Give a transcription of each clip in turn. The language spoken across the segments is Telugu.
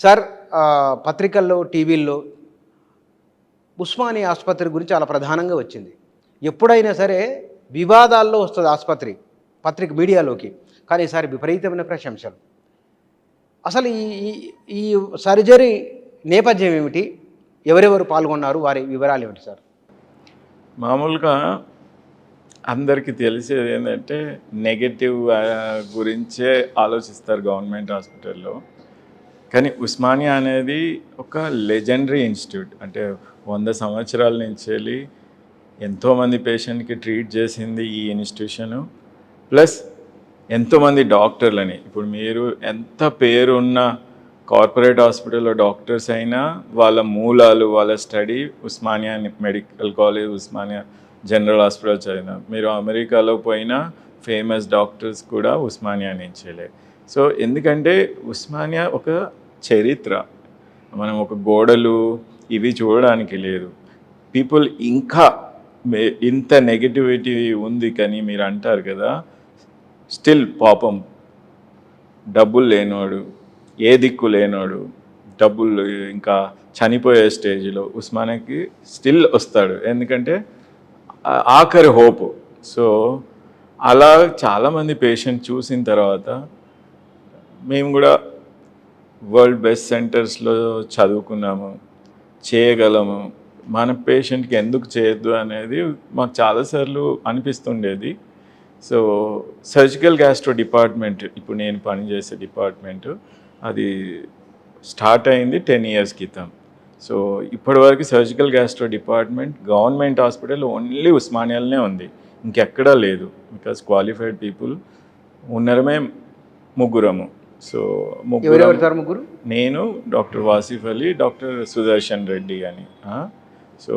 సార్ పత్రికల్లో, టీవీల్లో ఉస్మానియా ఆసుపత్రి గురించి చాలా ప్రధానంగా వచ్చింది. ఎప్పుడైనా సరే వివాదాల్లో వస్తుంది ఆసుపత్రి, పత్రిక మీడియాలోకి. కానీ ఈసారి విపరీతమైన ప్రశంసలు. అసలు ఈ ఈ ఈ సర్జరీ నేపథ్యం ఏమిటి? ఎవరెవరు పాల్గొన్నారు? వారి వివరాలు ఏమిటి సార్? మామూలుగా అందరికీ తెలిసేది ఏంటంటే నెగటివ్ గురించే ఆలోచిస్తారు గవర్నమెంట్ హాస్పిటల్లో. కానీ ఉస్మానియా అనేది ఒక లెజెండరీ ఇన్స్టిట్యూట్. అంటే 100 సంవత్సరాల నుంచి వెళ్ళి ఎంతోమంది పేషెంట్కి ట్రీట్ చేసింది ఈ ఇన్స్టిట్యూషను. ప్లస్ ఎంతోమంది డాక్టర్లని, ఇప్పుడు మీరు ఎంత పేరున్న కార్పొరేట్ హాస్పిటల్లో డాక్టర్స్ అయినా వాళ్ళ మూలాలు, వాళ్ళ study Osmania medical college, Osmania general hospital చదివిన. మీరు అమెరికాలో పోయినా ఫేమస్ డాక్టర్స్ కూడా ఉస్మానియా నుంచేలే. సో ఎందుకంటే ఉస్మానియా ఒక చరిత్ర, మనం ఒక గోడలు ఇవి చూడడానికి లేదు. పీపుల్ ఇంకా ఇంత నెగటివిటీ ఉంది కానీ మీరు అంటారు కదా, స్టిల్ పాపం డబ్బులు లేనోడు, ఏ దిక్కు లేనోడు, డబ్బులు ఇంకా చనిపోయే స్టేజ్లో ఉస్మానియాకి స్టిల్ వస్తాడు. ఎందుకంటే ఆఖరి హోపు. సో అలా చాలామంది పేషెంట్ చూసిన తర్వాత మేము కూడా వరల్డ్ బెస్ట్ సెంటర్స్లో చదువుకున్నాము, చేయగలము, మన పేషెంట్కి ఎందుకు చేయొద్దు అనేది మాకు చాలాసార్లు అనిపిస్తుండేది. సో సర్జికల్ గ్యాస్ట్రో డిపార్ట్మెంట్, ఇప్పుడు నేను పనిచేసే డిపార్ట్మెంటు, అది స్టార్ట్ అయింది 10 years క్రితం. సో ఇప్పటివరకు surgical gastro department government hospital only ఉస్మానియాలోనే ఉంది, ఇంకెక్కడా లేదు. బికాస్ క్వాలిఫైడ్ పీపుల్ ఉన్నరమే ముగ్గురము. సో ముగ్గురు, నేను, డాక్టర్ వాసిఫ్ అలీ, డాక్టర్ సుదర్శన్ రెడ్డి అని. సో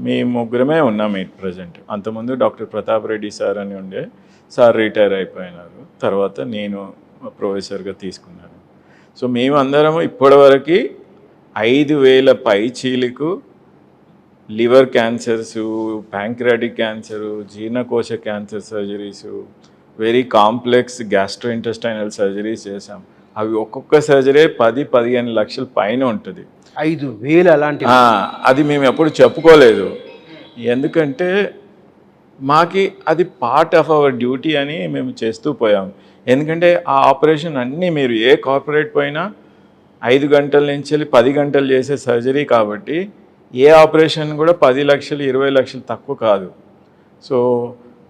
మేము ముగ్గురమే ఉన్నాం ఇట్ ప్రజెంట్. అంతకుముందు డాక్టర్ ప్రతాప్ రెడ్డి సార్ అని ఉండే, సార్ రిటైర్ అయిపోయినారు. తర్వాత నేను ప్రొఫెసర్గా తీసుకున్నాను. సో మేము అందరము ఇప్పటివరకు 5,000 పైచీలకు లివర్ క్యాన్సర్సు, ప్యాంక్రియాటిక్ క్యాన్సరు, జీర్ణకోశ cancer surgeries, very complex gastro intestinal surgeries చేసాం. అవి ఒక్కొక్క సర్జరీ 10-15 లక్షల పైన ఉంటుంది. 5,000 అలాంటి. అది మేము ఎప్పుడు చెప్పుకోలేదు, ఎందుకంటే మాకి అది పార్ట్ ఆఫ్ అవర్ డ్యూటీ అని మేము చేస్తూ పోయాం. ఎందుకంటే ఆ ఆపరేషన్ అన్నీ మీరు ఏ కార్పొరేట్ పోయినా 5 గంటల నుంచి 10 గంటలు చేసే సర్జరీ కాబట్టి ఏ ఆపరేషన్ కూడా 10 లక్షలు 20 లక్షలు తక్కువ కాదు. సో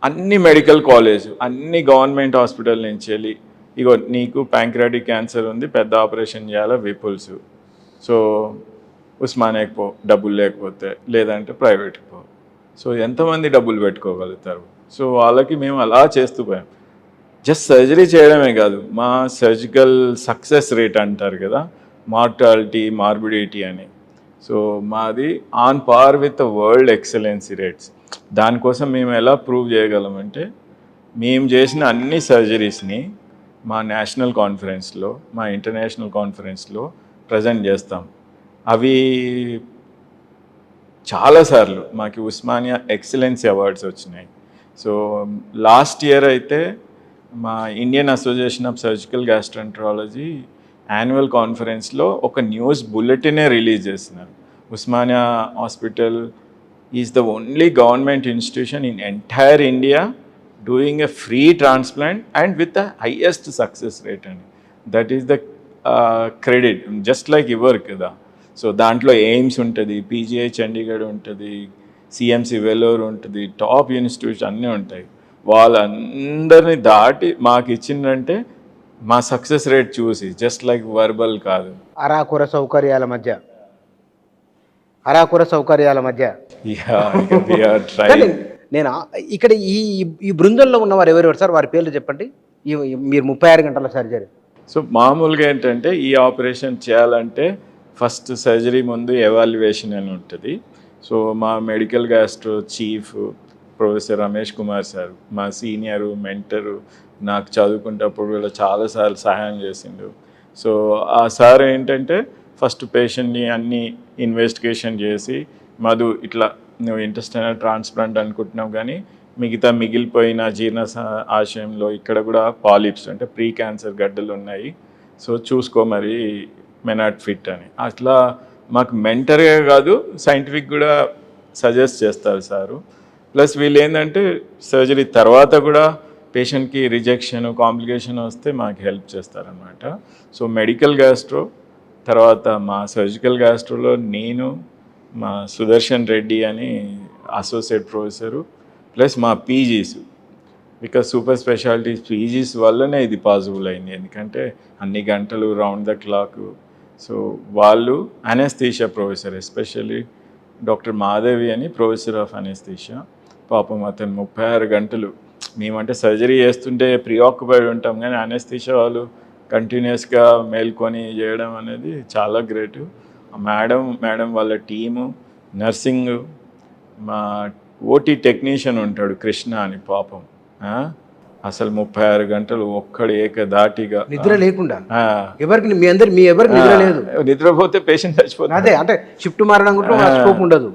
అన్ని మెడికల్ కాలేజ్, అన్ని గవర్నమెంట్ హాస్పిటల్ నుంచి వెళ్ళి, ఇగో నీకు ప్యాంక్రియాటిక్ క్యాన్సర్ ఉంది, పెద్ద ఆపరేషన్ చేయాలా, విపుల్స్, సో ఉస్మానియాకి పో, డబ్బులు లేకపోతే, లేదంటే ప్రైవేట్కి పో. సో ఎంతమంది డబ్బులు పెట్టుకోగలుగుతారు? సో వాళ్ళకి మేము అలా చేస్తూ పోయాం. జస్ట్ సర్జరీ చేయడమే కాదు, మా సర్జికల్ సక్సెస్ రేట్ అంటారు కదా, మార్టాలిటీ, మార్బిడిటీ అని, సో మాది on par with world excellency rates. దానికోసం మేము ఎలా ప్రూవ్ చేయగలమంటే, మేము చేసిన అన్ని సర్జరీస్ని మా నేషనల్ కాన్ఫరెన్స్లో, మా ఇంటర్నేషనల్ కాన్ఫరెన్స్లో ప్రజెంట్ చేస్తాం. అవి చాలాసార్లు మాకు ఉస్మానియా ఎక్సలెన్సీ అవార్డ్స్ వచ్చినాయి. సో లాస్ట్ ఇయర్ అయితే మా Indian association of surgical gastroenterology annual కాన్ఫరెన్స్లో ఒక న్యూస్ బులెటినే రిలీజ్ చేసినారు. Osmania hospital is the only government institution in entire India doing a free transplant and with the highest success rate అని. That is the credit, just like your కదా. సో దాంట్లో ఎయిమ్స్ ఉంటుంది, పీజీఐ చండీగఢ్ ఉంటుంది, సిఎంసి వెలోర్ ఉంటుంది, టాప్ ఇన్స్టిట్యూట్స్ అన్నీ ఉంటాయి. వాళ్ళందరినీ దాటి మాకు ఇచ్చిందంటే మా సక్సెస్ రేట్ చూసి, జస్ట్ లైక్ వర్బల్ కాదు, అరాకుర సౌకర్యాల మధ్య నేను ఇక్కడ ఈ బృందంలో ఉన్నవారు ఎవరెవరు సార్? వారి పేర్లు చెప్పండి. మీరు 36 గంటల సర్జరీ. సో మామూలుగా ఏంటంటే ఈ ఆపరేషన్ చేయాలంటే ఫస్ట్ సర్జరీ ముందు ఎవాల్యుయేషన్ అని ఉంటుంది. సో మా medical gastro chief professor Ramesh Kumar sir, మా సీనియరు, మెంటరు, నాకు చదువుకునేటప్పుడు కూడా చాలాసార్లు సహాయం చేసిండు. సో ఆ సార్ ఏంటంటే ఫస్ట్ పేషెంట్ని అన్ని ఇన్వెస్టిగేషన్ చేసి, మధు ఇట్లా నువ్వు ఇంటెస్టైనల్ ట్రాన్స్ప్లాంట్ అనుకుంటున్నావు కానీ మిగతా మిగిలిపోయిన జీర్ణ ఆశయంలో ఇక్కడ కూడా పాలిప్స్ అంటే ప్రీ క్యాన్సర్ గడ్డలు ఉన్నాయి, సో చూసుకో మరి మే నాట్ ఫిట్ అని. అట్లా మాకు మెంటర్గా కాదు సైంటిఫిక్ కూడా సజెస్ట్ చేస్తారు సారు. ప్లస్ వీళ్ళు ఏంటంటే సర్జరీ తర్వాత కూడా పేషెంట్కి రిజెక్షన్ కాంప్లికేషన్ వస్తే మాకు హెల్ప్ చేస్తారనమాట. సో మెడికల్ గ్యాస్ట్రో తర్వాత మా సర్జికల్ గ్యాస్ట్రోలో నేను, మా సుదర్శన్ రెడ్డి అని అసోసియేట్ ప్రొఫెసరు, ప్లస్ మా PGs, because super specialities PGs వల్లనే ఇది పాసిబుల్ అయింది. ఎందుకంటే అన్ని గంటలు రౌండ్ ద క్లాక్. సో వాళ్ళు anaesthesia professor, especially doctor Madhavi అని ప్రొఫెసర్ ఆఫ్ అనెస్థీషియా. పాపం అతను 36 గంటలు, మేమంటే సర్జరీ చేస్తుంటే ప్రీఆక్యుపైడ్ ఉంటాం, కానీ అనెస్థీషియా వాళ్ళు కంటిన్యూస్గా మేల్కొని చేయడం అనేది చాలా గ్రేట్. మేడం వాళ్ళ టీము, నర్సింగ్, మా ఓటీ టెక్నీషియన్ ఉంటాడు కృష్ణ అని, పాపం అసలు 36 గంటలు ఒక్కడు ఏకదాటిగా నిద్ర లేకుండా ఎవరికి మీ ఎవరికి నిద్ర లేదు. నిద్రపోతే పేషెంట్ చచ్చిపోతుంది. అదే అంటే షిఫ్ట్ మారడం కూడా స్కోప్ ఉండదు.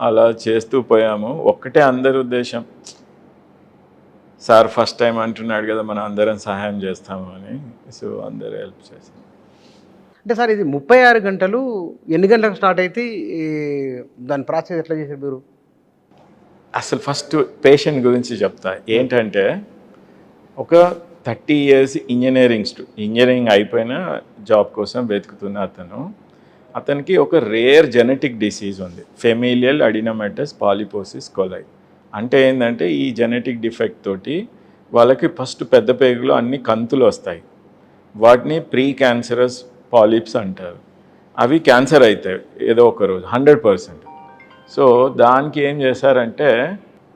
అలా చేస్తూ పోయాము. ఒక్కటే అందరి ఉద్దేశం, సార్ ఫస్ట్ టైం అంటున్నాడు కదా మనం అందరం సహాయం చేస్తాము అని. సో అందరూ హెల్ప్ చేస్తాం. అంటే సార్ ఇది 36 గంటలు ఎన్ని గంటలకు స్టార్ట్ అయితే దాని ప్రాసెస్ ఎట్లా చేశారు మీరు? అసలు ఫస్ట్ పేషెంట్ గురించి చెప్తా. ఏంటంటే ఒక 30 years ఇంజనీరింగ్ అయిపోయిన జాబ్ కోసం వెతుకుతున్న అతనికి ఒక రేర్ జెనెటిక్ డిసీజ్ ఉంది, ఫెమిలియల్ అడినోమటస్ పాలిపోసిస్ కోలై. అంటే ఏంటంటే ఈ జెనెటిక్ డిఫెక్ట్ తోటి వాళ్ళకి ఫస్ట్ పెద్ద పేగులో అన్ని కంతులు వస్తాయి. వాటిని ప్రీ క్యాన్సరస్ పాలిప్స్ అంటారు. అవి క్యాన్సర్ అవుతాయి ఏదో ఒక రోజు 100%. సో దానికి ఏం చేశారంటే,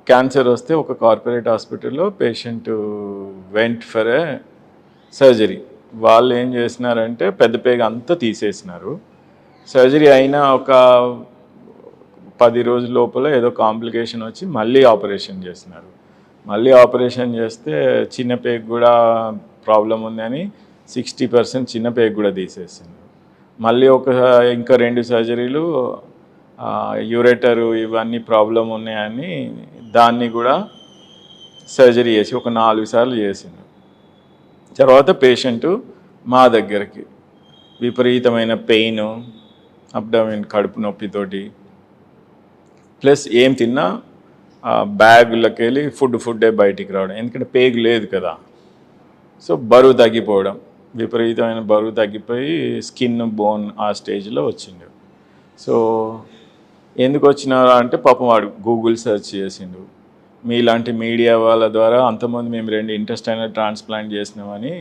క్యాన్సర్ వస్తే ఒక కార్పొరేట్ హాస్పిటల్లో patient went for a surgery. వాళ్ళు ఏం చేసినారంటే పెద్ద పేగ అంతా తీసేసినారు. సర్జరీ అయిన ఒక 10 రోజుల లోపల ఏదో కాంప్లికేషన్ వచ్చి మళ్ళీ ఆపరేషన్ చేసినారు. మళ్ళీ ఆపరేషన్ చేస్తే చిన్న పేగు కూడా ప్రాబ్లం ఉందని 60% చిన్న పేగు కూడా తీసేసింది. మళ్ళీ ఇంకా 2 సర్జరీలు యూరేటరు ఇవన్నీ ప్రాబ్లం ఉన్నాయని దాన్ని కూడా సర్జరీ చేసి ఒక 4 సార్లు చేసింది. తర్వాత పేషెంటు మా దగ్గరికి విపరీతమైన పెయిన్, అబ్డామిన్ కడుపు నొప్పితోటి, ప్లస్ ఏం తిన్నా బ్యాగులకి వెళ్ళి ఫుడ్డే బయటికి రావడం, ఎందుకంటే పేగు లేదు కదా. సో బరువు తగ్గిపోవడం, విపరీతమైన బరువు తగ్గిపోయి స్కిన్ బోన్ ఆ స్టేజ్లో వచ్చిండు. సో ఎందుకు వచ్చినారా అంటే పాపం వాడు గూగుల్ సెర్చ్ చేసిండు. మీలాంటి మీడియా వాళ్ళ ద్వారా అంతమంది మేము 2 ఇంటెస్టైనల్ ట్రాన్స్ప్లాంట్ చేసినామని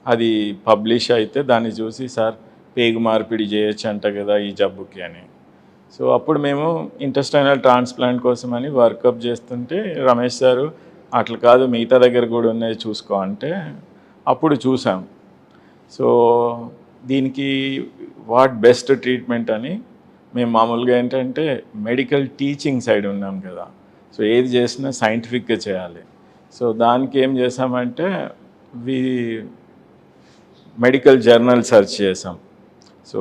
అది పబ్లిష్ అయితే దాన్ని చూసి సార్ పేగు మార్పిడి చేయొచ్చు అంట కదా ఈ జబ్బుకి అని. సో అప్పుడు మేము ఇంటెస్టైనల్ ట్రాన్స్ప్లాంట్ కోసమని వర్కప్ చేస్తుంటే రమేష్ సారు అట్లా కాదు మిగతా దగ్గర కూడా ఉన్నాయి చూసుకో అంటే అప్పుడు చూసాం. సో దీనికి వాట్ బెస్ట్ ట్రీట్మెంట్ అని మేము మామూలుగా ఏంటంటే మెడికల్ టీచింగ్ సైడ్ ఉన్నాం కదా, సో ఏది చేసినా సైంటిఫిక్గా చేయాలి. సో దానికి ఏం చేసామంటే మెడికల్ జర్నల్ సెర్చ్ చేసాం. సో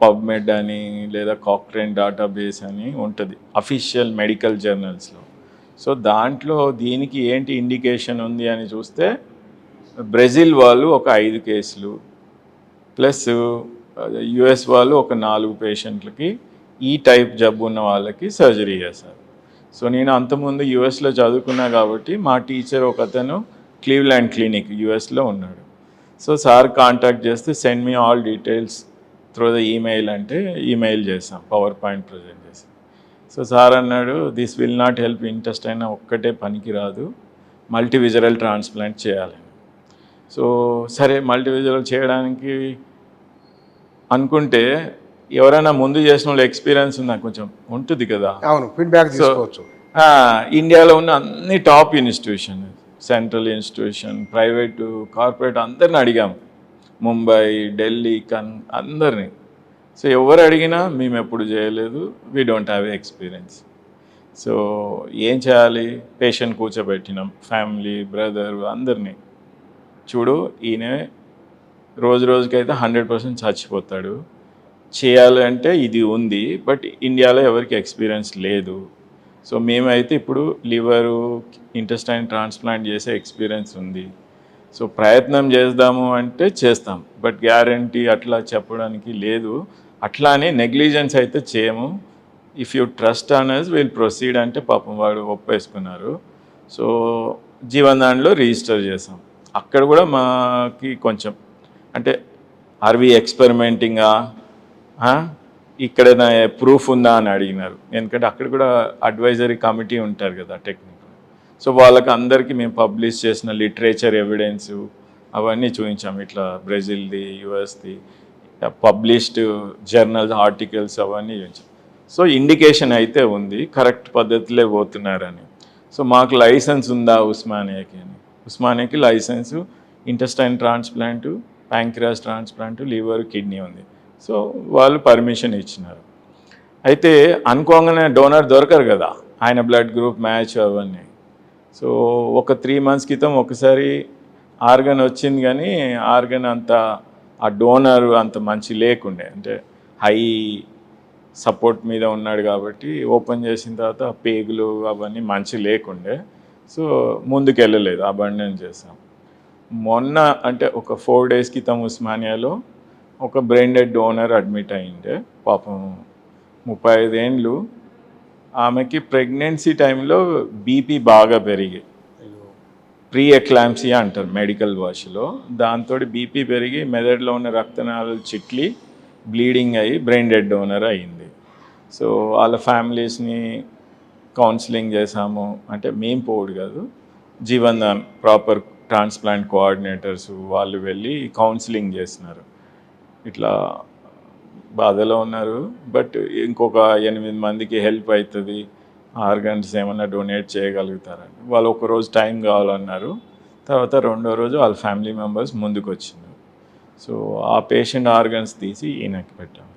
పబ్మెడ్ అని లేదా కాక్రేన్ డేటాబేస్ అని ఉంటుంది అఫీషియల్ మెడికల్ జర్నల్స్లో. సో దాంట్లో దీనికి ఏంటి ఇండికేషన్ ఉంది అని చూస్తే బ్రెజిల్ వాళ్ళు ఒక 5 కేసులు ప్లస్ యుఎస్ వాళ్ళు ఒక 4 పేషెంట్లకి ఈ టైప్ జబ్బు ఉన్న వాళ్ళకి సర్జరీ చేశారు. సో నేను అంతకుముందు యుఎస్లో చదువుకున్నా కాబట్టి మా టీచర్ ఒకతను క్లీవ్లాండ్ క్లినిక్ యుఎస్లో ఉన్నాడు. సో సార్ కాంటాక్ట్ చేస్తే send me all details through the email అంటే ఈమెయిల్ చేసాం, పవర్ పాయింట్ ప్రజెంట్ చేసాం. సో సార్ అన్నాడు this will not help intestine ఒక్కటే పనికి రాదు, మల్టీవిజరల్ ట్రాన్స్ప్లాంట్ చేయాలని. సో సరే మల్టీవిజరల్ చేయడానికి అనుకుంటే ఎవరైనా ముందు చేసిన వాళ్ళు ఎక్స్పీరియన్స్ ఉందా కొంచెం ఉంటుంది కదా. అవును, ఫీడ్బ్యాక్ తీసుకోవచ్చు. ఇండియాలో ఉన్న అన్ని top institution, central institution, private, corporate అందరిని అడిగాం, ముంబై, ఢిల్లీ, అందరినీ. సో ఎవరు అడిగినా మేము ఎప్పుడు చేయలేదు, we don't have experience. So ఏం చేయాలి, పేషెంట్ కూర్చోబెట్టినాం, ఫ్యామిలీ, బ్రదర్ అందరినీ. చూడు ఈయన రోజుకైతే 100% చచ్చిపోతాడు, చేయాలి అంటే ఇది ఉంది, బట్ ఇండియాలో ఎవరికి ఎక్స్పీరియన్స్ లేదు. సో మేమైతే ఇప్పుడు లివరు ఇంటెస్టైన్ ట్రాన్స్ప్లాంట్ చేసే ఎక్స్పీరియన్స్ ఉంది. సో ప్రయత్నం చేద్దాము అంటే చేస్తాం, బట్ గ్యారంటీ అట్లా చెప్పడానికి లేదు. అట్లా అని నెగ్లిజెన్స్ అయితే చేయము. If you trust Anas will proceed అంటే పాపం వాడు ఒప్పేసుకున్నారు. సో జీవన్దాన్లో రిజిస్టర్ చేసాం. అక్కడ కూడా మాకి కొంచెం అంటే ఆర్వి ఎక్స్పెరిమెంటింగా, ఇక్కడ ప్రూఫ్ ఉందా అని అడిగినారు. ఎందుకంటే అక్కడ కూడా అడ్వైజరీ కమిటీ ఉంటారు కదా టెక్నిక్. సో వాళ్ళకి అందరికీ మేము పబ్లిష్ చేసిన లిటరేచర్ ఎవిడెన్సు అవన్నీ చూపించాము. ఇట్లా బ్రెజిల్ది, యుఎస్ది పబ్లిష్డ్ జర్నల్స్ ఆర్టికల్స్ అవన్నీ చూపించాం. సో ఇండికేషన్ అయితే ఉంది, కరెక్ట్ పద్ధతిలో పోతున్నారని. సో మాకు లైసెన్స్ ఉందా ఉస్మానియాకి అని. ఉస్మానియాకి license intestine transplant, pancreas transplant, liver, kidney ఉంది. సో వాళ్ళు పర్మిషన్ ఇచ్చినారు. అయితే అనుకోగానే డోనర్ దొరకరు కదా, ఆయన బ్లడ్ గ్రూప్ మ్యాచ్ అవన్నీ. సో ఒక 3 months క్రితం ఒకసారి ఆర్గన్ వచ్చింది, కానీ ఆర్గన్ అంత ఆ డోనర్ అంత మంచి లేకుండే, అంటే హై సపోర్ట్ మీద ఉన్నాడు కాబట్టి ఓపెన్ చేసిన తర్వాత పేగులు అవన్నీ మంచి లేకుండే. సో ముందుకు వెళ్ళలేదు, అబాండన్ చేసాం. మొన్న అంటే ఒక 4 days క్రితం ఉస్మానియాలో ఒక బ్రెయిన్ డెడ్ డోనర్ అడ్మిట్ అయ్యిండే. పాపం 35 ఏండ్లు. ఆమెకి ప్రెగ్నెన్సీ టైంలో బీపీ బాగా పెరిగి, ప్రీ ఎక్లాంప్సియా అంటారు మెడికల్ భాషలో, దాంతో బీపీ పెరిగి మెదడులో ఉన్న రక్తనాళాలు చిట్లి బ్లీడింగ్ అయ్యి బ్రెయిన్ డెడ్ డోనర్ అయ్యింది. సో వాళ్ళ ఫ్యామిలీస్ని కౌన్సిలింగ్ చేసాము. అంటే మేము పోడు కాదు, జీవన్దాన్ ప్రాపర్ ట్రాన్స్ప్లాంట్ కోఆర్డినేటర్స్ వాళ్ళు వెళ్ళి కౌన్సిలింగ్ చేసినారు. ఇట్లా బాధలో ఉన్నారు, బట్ ఇంకొక 8 మందికి హెల్ప్ అవుతుంది, ఆర్గన్స్ ఏమన్నా డొనేట్ చేయగలుగుతారని వాళ్ళు ఒకరోజు టైం కావాలన్నారు. తర్వాత 2వ రోజు వాళ్ళ ఫ్యామిలీ మెంబర్స్ ముందుకు వచ్చినారు. సో ఆ పేషెంట్ ఆర్గన్స్ తీసి ఈయనకి పెట్టాము.